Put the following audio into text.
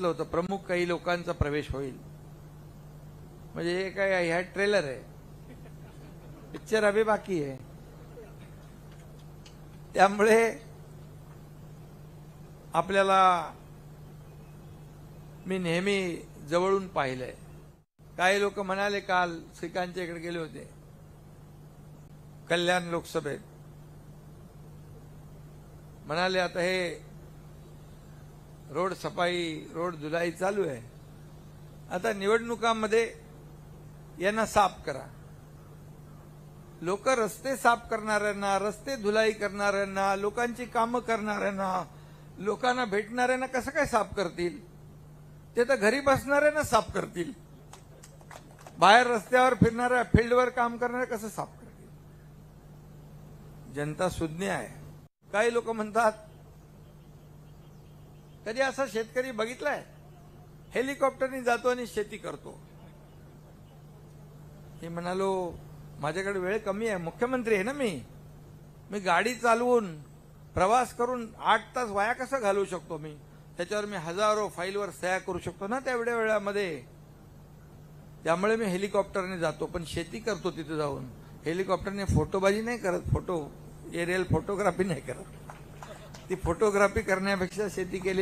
सांगितलं होतं प्रमुख काही लोकांचा प्रवेश होईल, म्हणजे हे काय ह्या ट्रेलर आहे, पिक्चर अभी बाकी आहे। त्यामुळे आपल्याला मी नेहमी जवळून पाहिलंय। काही लोक म्हणाले, काल श्रीकांतच्या इकडे गेले होते कल्याण लोकसभेत, म्हणाले आता हे रोड सफाई रोड धुलाई चालू आहे, आता निवडणुकांमध्ये यांना साफ करा। लोक रस्ते साफ करणाऱ्यांना, रस्ते धुलाई करणाऱ्यांना, लोकांची कामं करणाऱ्यांना, लोकांना भेटणाऱ्यांना कसं काय साफ करतील? ते तर घरी बसणाऱ्यांना साफ करतील, बाहेर रस्त्यावर फिरणाऱ्या, फील्डवर काम करणाऱ्या कसं साफ करतील? जनता सुज्ञ आहे। काही लोक म्हणतात, कधी असा शेतकरी बघितलाय हेलिकॉप्टरने जातो आणि शेती करतो? हे म्हणालो, माझ्याकडे वेळ कमी आहे, मुख्यमंत्री आहे ना मी गाडी चालवून प्रवास करून 8 तास वाया कसा घालवू शकतो? मी त्याच्यावर मी हजारो फाईलवर सह्या करू शकतो ना तेवढ्या वेळामध्ये। त्यामुळे मी हेलिकॉप्टरने जातो, पण शेती करतो तिथे जाऊन। हेलिकॉप्टरने फोटोबाजी नाही करत, एरियल फोटोग्राफी नाही करत, ती फोटोग्राफी करण्यापेक्षा शेती केली